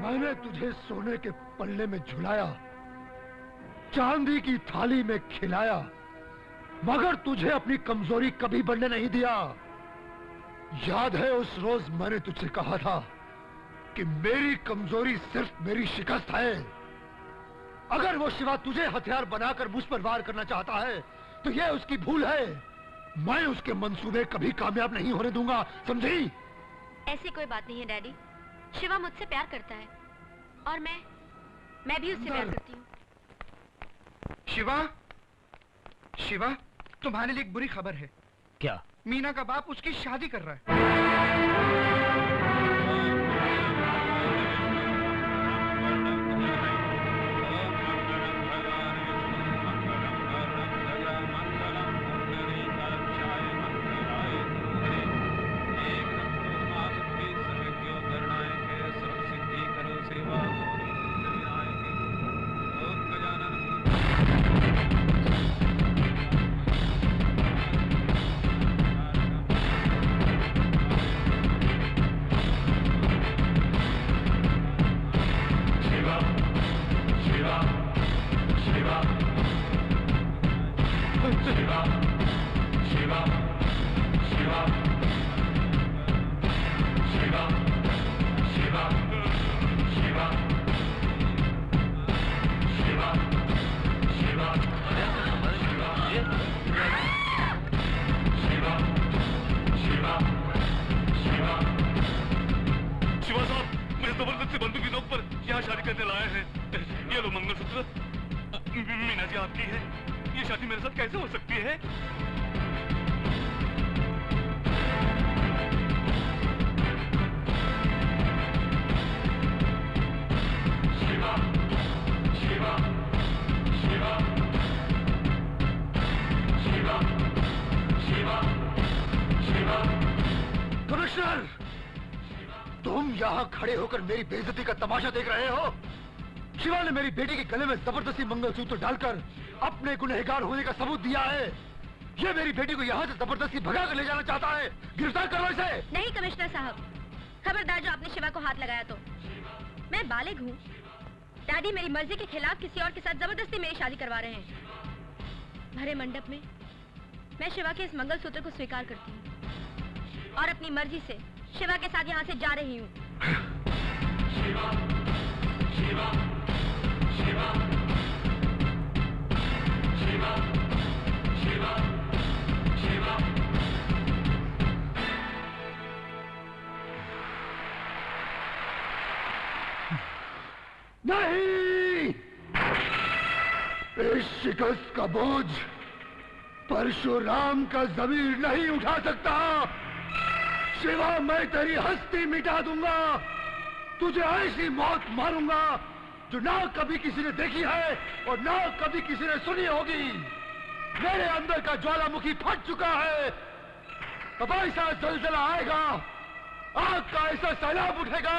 मैंने तुझे सोने के पल्ले में झुलाया, चांदी की थाली में खिलाया, मगर तुझे अपनी कमजोरी कभी बनने नहीं दिया। याद है उस रोज मैंने तुझसे कहा था कि मेरी कमजोरी सिर्फ मेरी शिकस्त है। अगर वो शिवा तुझे हथियार बनाकर मुझ पर वार करना चाहता है तो यह उसकी भूल है। मैं उसके मंसूबे कभी कामयाब नहीं होने दूंगा, समझी? ऐसी कोई बात नहीं है डैडी। शिवा मुझसे प्यार करता है और मैं भी उससे प्यार करती हूँ। शिवा, शिवा, तुम्हारे लिए एक बुरी खबर है। क्या? मीना का बाप उसकी शादी कर रहा है। खड़े होकर मेरी बेइज्जती का तमाशा देख रहे हो? शिवा ने मेरी बेटी के गले में जबरदस्ती मंगलसूत्र डालकर अपने गुनहगार होने का सबूत दिया है। ये मेरी बेटी को यहाँ से जबरदस्ती भगा कर ले जाना चाहता है। गिरफ्तार करो इसे। नहीं कमिश्नर साहब, खबरदार जो आपने शिवा को हाथ लगाया तो। मैं बालिग हूँ। डैडी मेरी मर्जी के खिलाफ किसी और के साथ जबरदस्ती मेरी शादी करवा रहे हैं। भरे मंडप में मैं शिवा के इस मंगलसूत्र को स्वीकार करती हूँ और अपनी मर्जी से शिवा के साथ यहाँ से जा रही हूँ। शिवा, शिवा, शिवा, शिवा, शिवा, शिवा। नहीं! इस शिकस्त का बोझ परशुराम का जमीर नहीं उठा सकता। शिवा, मैं तेरी हस्ती मिटा दूंगा। तुझे ऐसी मौत मारूंगा जो ना कभी किसी ने देखी है और ना कभी किसी ने सुनी होगी। मेरे अंदर का ज्वालामुखी फट चुका है। अब ऐसा जलजला आएगा, आग का ऐसा सैलाब उठेगा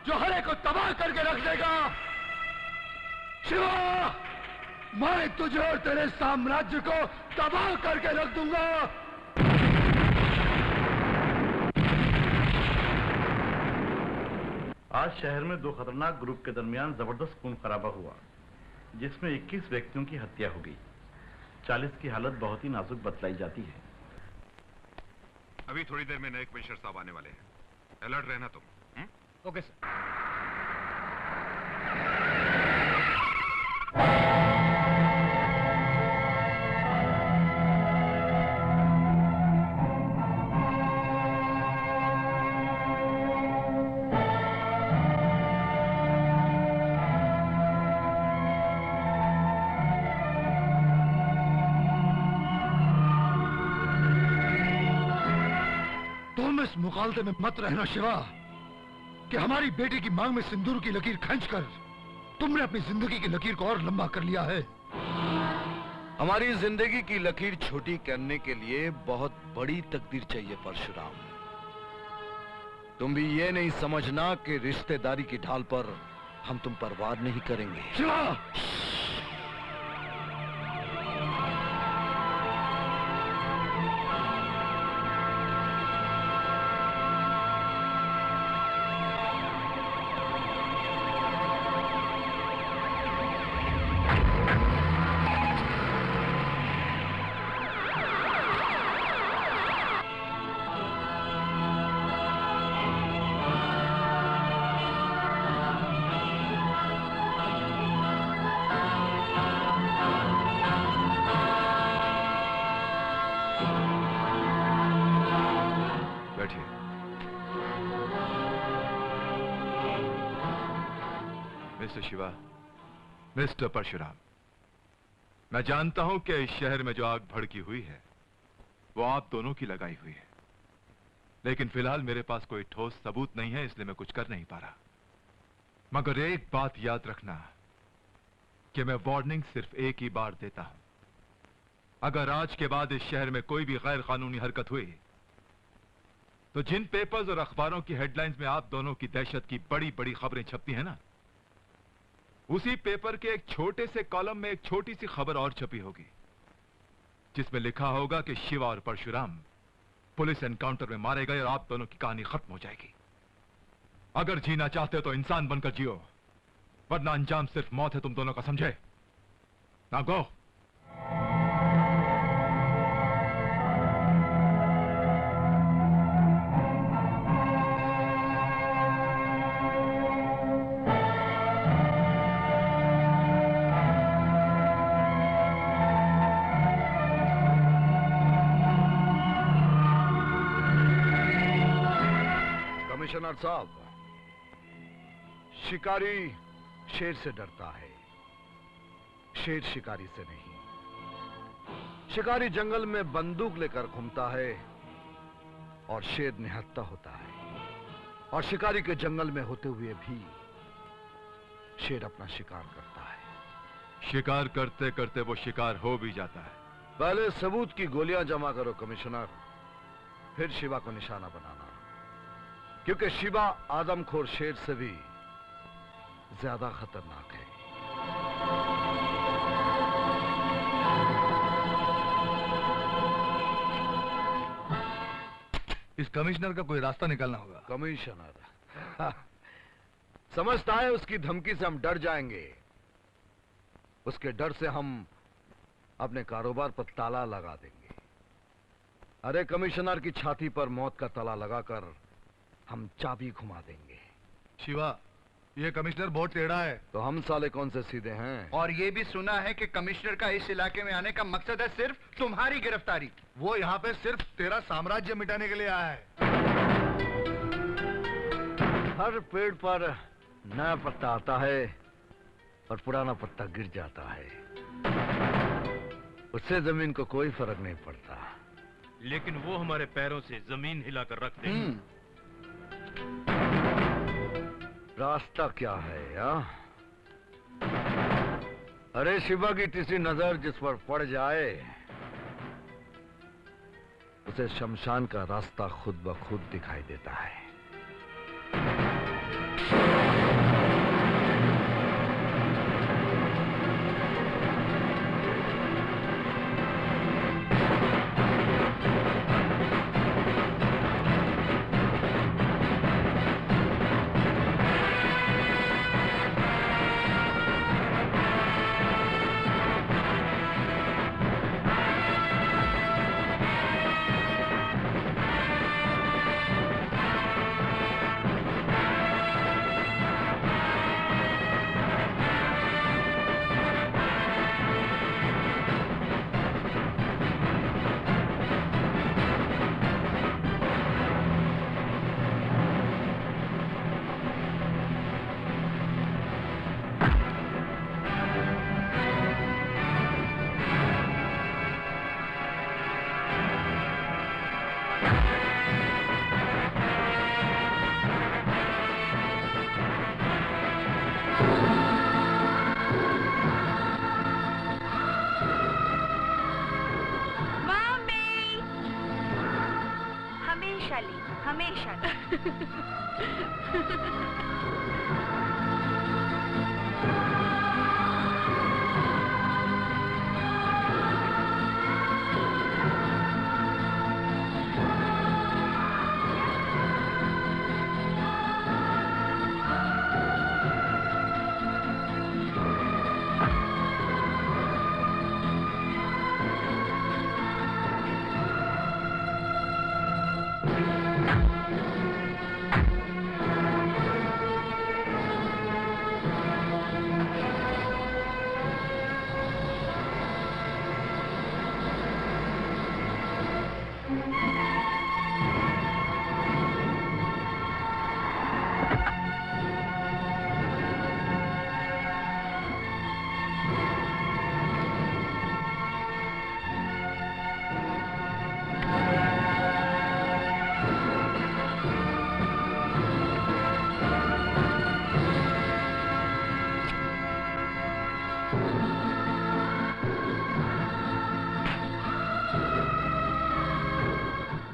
जो हरे को तबाह करके रख देगा। शिवा, मैं तुझे और तेरे साम्राज्य को तबाह करके रख दूंगा। आज शहर में दो खतरनाक ग्रुप के दरमियान जबरदस्त खून खराबा हुआ, जिसमें 21 व्यक्तियों की हत्या हो गई। 40 की हालत बहुत ही नाजुक बतलाई जाती है। अभी थोड़ी देर में नए कमिश्नर साहब आने वाले हैं। अलर्ट रहना तुम। Okay sir. तुम इस मुकालते में मत रहना शिवा कि हमारी बेटी की मांग में सिंदूर की लकीर खींचकर तुमने अपनी जिंदगी की लकीर को और लंबा कर लिया है। हमारी जिंदगी की लकीर छोटी करने के लिए बहुत बड़ी तकदीर चाहिए परशुराम। तुम भी ये नहीं समझना कि रिश्तेदारी की ढाल पर हम तुम पर वार नहीं करेंगे। शिवा! मिस्टर शिवा, मिस्टर परशुराम, मैं जानता हूं कि इस शहर में जो आग भड़की हुई है वो आप दोनों की लगाई हुई है, लेकिन फिलहाल मेरे पास कोई ठोस सबूत नहीं है, इसलिए मैं कुछ कर नहीं पा रहा। मगर एक बात याद रखना कि मैं वार्निंग सिर्फ एक ही बार देता हूं। अगर आज के बाद इस शहर में कोई भी गैर कानूनी हरकत हुई तो जिन पेपर्स और अखबारों की हेडलाइंस में आप दोनों की दहशत की बड़ी बड़ी खबरें छपती हैं ना, उसी पेपर के एक छोटे से कॉलम में एक छोटी सी खबर और छपी होगी जिसमें लिखा होगा कि शिवा और परशुराम पुलिस एनकाउंटर में मारे गए और आप दोनों की कहानी खत्म हो जाएगी। अगर जीना चाहते हो तो इंसान बनकर जियो, वरना अंजाम सिर्फ मौत है तुम दोनों का, समझे? Now go. कमिश्नर साहब, शिकारी शेर से डरता है, शेर शिकारी से नहीं। शिकारी जंगल में बंदूक लेकर घूमता है और शेर निहत्था होता है, और शिकारी के जंगल में होते हुए भी शेर अपना शिकार करता है। शिकार करते करते वो शिकार हो भी जाता है। पहले सबूत की गोलियां जमा करो कमिश्नर, फिर शिवा को निशाना बनाना, क्योंकि शिवा आदमखोर शेर से भी ज्यादा खतरनाक है। इस कमिश्नर का कोई रास्ता निकालना होगा। कमिश्नर समझता है उसकी धमकी से हम डर जाएंगे, उसके डर से हम अपने कारोबार पर ताला लगा देंगे। अरे कमिश्नर की छाती पर मौत का ताला लगाकर हम चाबी घुमा देंगे। शिवा, ये कमिश्नर बहुत टेढ़ा है। तो हम साले कौन से सीधे हैं? और ये भी सुना है कि कमिश्नर का इस इलाके में आने का मकसद है सिर्फ तुम्हारी गिरफ्तारी। वो यहाँ पे सिर्फ तेरा साम्राज्य मिटाने के लिए आया है। हर पेड़ पर नया पत्ता आता है और पुराना पत्ता गिर जाता है, उससे जमीन को कोई फर्क नहीं पड़ता। लेकिन वो हमारे पैरों से जमीन हिलाकर रख देंगे। रास्ता क्या है यार? अरे शिवा की तीसरी नजर जिस पर पड़ जाए उसे शमशान का रास्ता खुद ब खुद दिखाई देता है।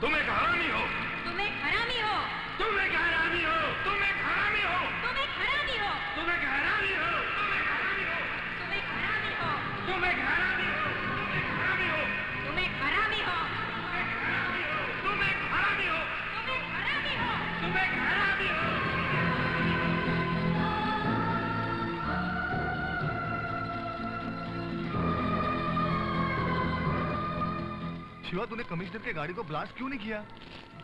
तुम एक हरामी हो। तुम एक हरामी हो। तुम एक हरामी हो। तुम एक हरामी हो। तुम एक हरामी हो। तुम एक हरामी हो। तुम एक हरामी हो। तुम एक हरामी हो। तुम एक हरामी हो। तुम एक हरामी हो। तुम एक हरामी हो। तुम एक हरामी हो। तुम एक हरामी हो। शिवा, तूने कमिश्नर के गाड़ी को ब्लास्ट क्यों नहीं किया?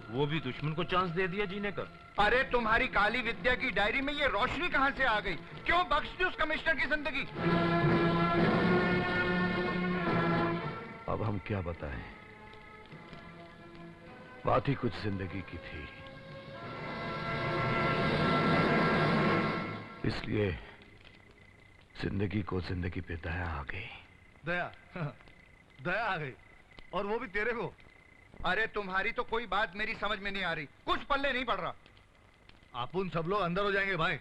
वो भी दुश्मन को चांस दे दिया जीने का। अरे तुम्हारी काली विद्या की डायरी में ये रोशनी कहां से आ गई? क्यों बख्श दी उस कमिश्नर की जिंदगी? अब हम क्या बताएं? बात ही कुछ जिंदगी की थी, इसलिए जिंदगी को जिंदगी पे दया आ गई। दया दया आ गई, और वो भी तेरे को। अरे तुम्हारी तो कोई बात मेरी समझ में नहीं आ रही, कुछ पल्ले नहीं पड़ रहा। अपन सब लोग अंदर हो जाएंगे भाई।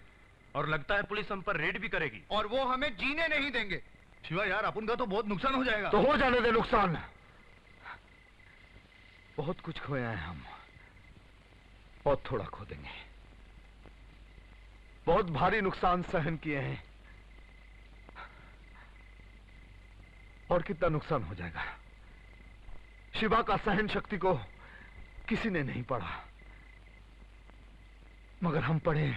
और लगता है पुलिस हम पर रेड भी करेगी। और वो हमें जीने नहीं देंगे। शिवा यार, अपन का तो बहुत नुकसान हो जाएगा। तो हो जाने दे नुकसान। बहुत कुछ खोया है हम, और थोड़ा खो देंगे। बहुत भारी नुकसान सहन किए हैं, और कितना नुकसान हो जाएगा। शिवा का सहन शक्ति को किसी ने नहीं पढ़ा, मगर हम पढ़े।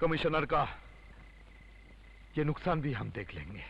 कमिश्नर का ये नुकसान भी हम देख लेंगे।